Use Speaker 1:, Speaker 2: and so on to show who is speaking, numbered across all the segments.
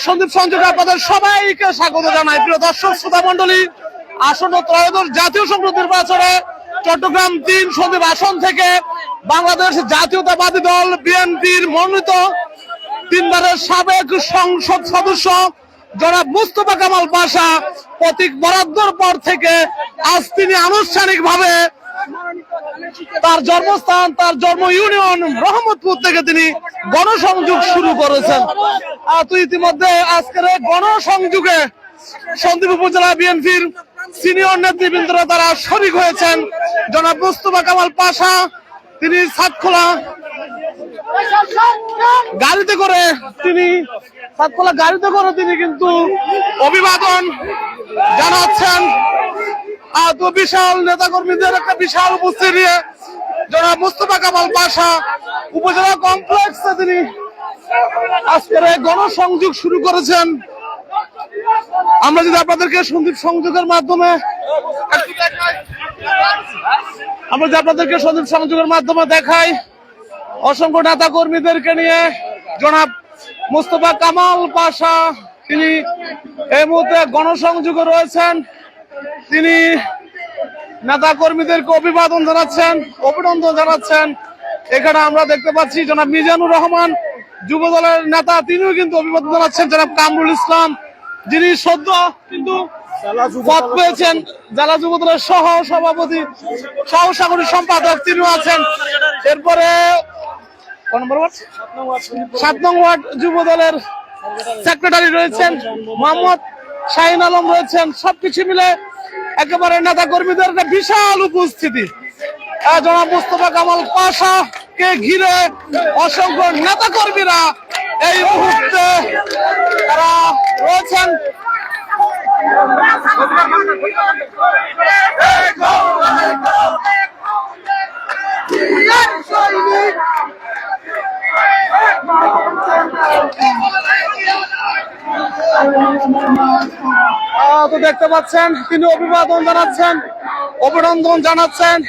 Speaker 1: সন্দীপ সংযোগে আপনাদের সবাইকে স্বাগত জানাই। প্রিয় দর্শক শ্রোতা মন্ডলী, আসন্ন ত্রয়োদশ জাতীয় সংসদ নির্বাচনে চট্টগ্রাম ৩ সন্দীপ আসন থেকে বাংলাদেশ জাতীয়তাবাদী দল বিএনপির মনোনীত 3বারের সাবেক সংসদ সদস্য জনাব মুস্তফা কামাল পাশা প্রতীক বরাদ্দর পর থেকে আজ তিনি আনুষ্ঠানিকভাবে তার জন্মস্থান, তার জন্ম ইউনিয়ন রহমতপুর থেকে তিনি গণসংযোগ শুরু করেছেন। ইতিমধ্যে আজকের গণসংযোগে সন্দ্বীপ উপজেলা বিএনপির সিনিয়র নেতৃবৃন্দরা তারা শরীক হয়েছেন। জনাব মুস্তফা কামাল পাশা তিনি সাতখোলা গাড়িতে করে তিনি কিন্তু অভিবাদন জানাচ্ছেন। তো বিশাল নেতাকর্মীদের একটা বিশাল উপস্থিতি নিয়ে জনাব মুস্তফা কামাল পাশা উপজেলা কমপ্লেক্সে তিনি আজকের গণসংযোগ শুরু করেছেন। আমরা যদি আপনাদেরকে সন্দীপ সংযোগের মাধ্যমে দেখাই, অসংখ্য নেতা কর্মীদেরকে নিয়ে জনাব মুস্তফা কামাল পাশা তিনি এই মুহূর্তে গণসংযোগে রয়েছেন। তিনি নেতা কর্মীদেরকে অভিনন্দন জানাচ্ছেন। এখানে আমরা দেখতে পাচ্ছি জনাব মিজানুর রহমান যুব দলের নেতা, তিনিও কিন্তু অভিবাদন জানাচ্ছেন। জনাব কামরুল ইসলাম যিনি সদ্য কিন্তু পদ পেয়েছেন জেলা যুব দলের সহ সাংগঠনিক সম্পাদক, তিনিও আছেন। এরপরে 7 নং ওয়ার্ড যুব দলের সেক্রেটারি রয়েছেন মোহাম্মদ শাহিন আলম রয়েছেন। সবকিছু মিলে একেবারে নেতা কর্মীদের একটা বিশাল উপস্থিতি। জনাব মুস্তফা কামাল পাশাকে ঘিরে অসংখ্য নেতা কর্মীরা এই মুহূর্তে তারা রয়েছেন। তো দেখতে পাচ্ছেন তিনি অভিনন্দন জানাচ্ছেন।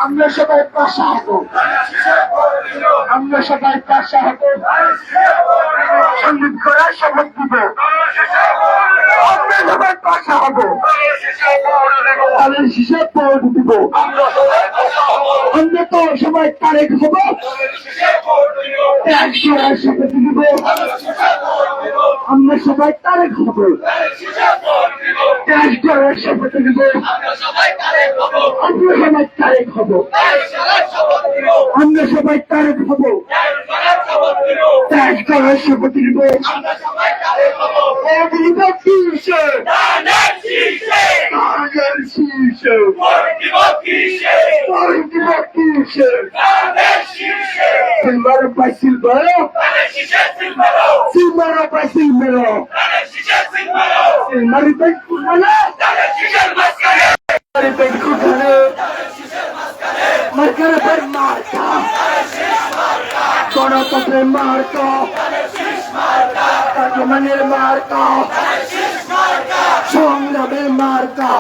Speaker 2: আমরা সবাই পাশা হবো, আমরা সবাই পাশা হবো, সঙ্গীত করার শপথ দিব, আমরা সবাই পাশা হবো, তাদের হিসাব ভোট দিব, আমরা তো সবাই তারেক হবো, ত্যাগ করার শপথ দিব, আমরা সবাই তারেক হবো, ত্যাগ করার শপথ দিব, আমরা সবাই তারেক হবো, আমরা সবাই তারেক হবো, ত্যাগ করার শপথ দিব, দিব কিসে Silmaro by Silmaro, Silmaro by Silmaro, Silmaro by Kudana, Silmaro by Kudana, Marcare per Marca, Conoto per Marco, Tagliamani Marco, Songa per Marco,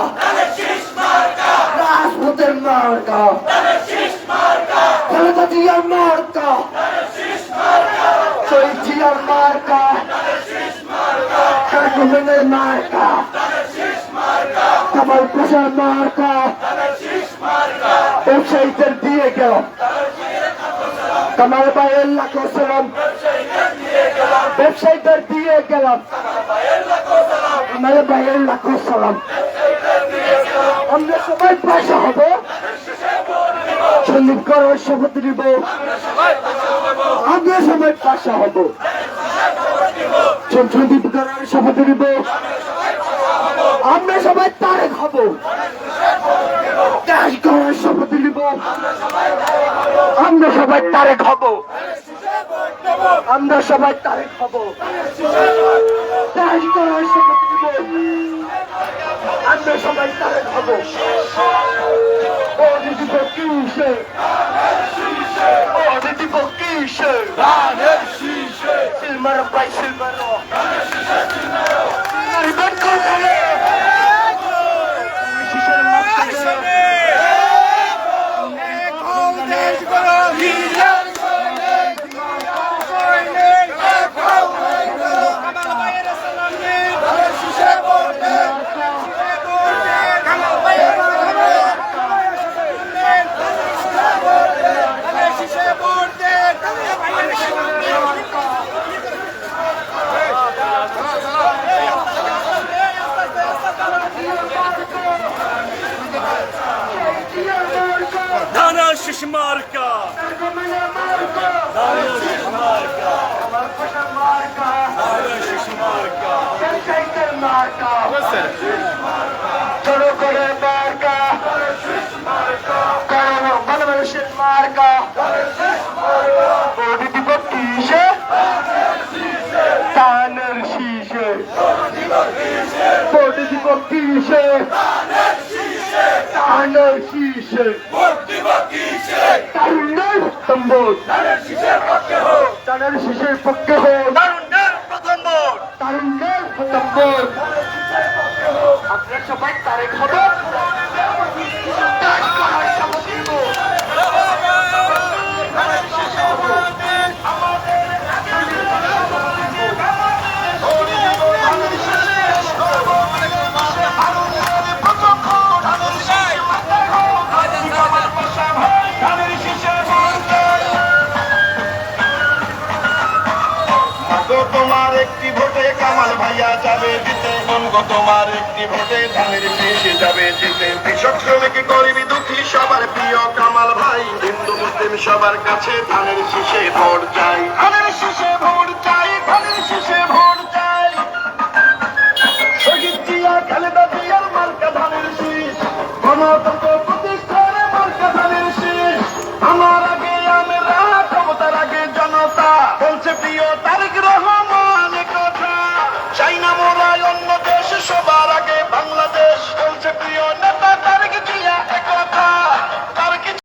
Speaker 2: Rasputin Marco, Kalatatia Marco, Soitia Marco, Tagliamani Marco, Kamal Pasha Marco, ব্যবসায়ীদের দিয়ে গেল কামাল ভাইয়ের লাখো সালাম, ব্যবসায়ীদের দিয়ে গেলাম কামাল ভাইয়ের লাখো সালাম, আমরা সবাই পাশা হব, সন্দীপ করার শপথ নিব, আমরা সবাই পাশা হব, সন্দীপ করার শপথ নিব, আমরা সবাই তারেক হব, ত্যাগ করার শপথ নিব, আমরা সবাই তারেক হব, আমরা সবাই তারেক হব, ত্যাগ করার শপথ নিব, আমরা সবাই তারেক হব, অদিতি কিসে অদিতি কিসে সিলমার বাই সিলমার
Speaker 3: Marca!
Speaker 2: চলো করে মার্কা কারণ ভালোবাসের মার্কা অদিতি কিসে তানের শীষে অদিতি কিসে তানের শীষে তারুণ্যের প্রথম ভোট তানের শীষের পক্ষে হোক তারুণ্যের প্রথম ভোট আপনার সবাই তারেক হবে
Speaker 4: তোমার একটি ভোটে কামাল ভাইয়া যাবে জিতে, মনগো তোমার একটি ভোটে ধানের শীষে যাবে জিতে। কৃষক শ্রমিক গরিব দুঃখী সবার প্রিয় কামাল ভাই, হিন্দু মুসলিম সবার কাছে ধানের শীষে ভোট চাই।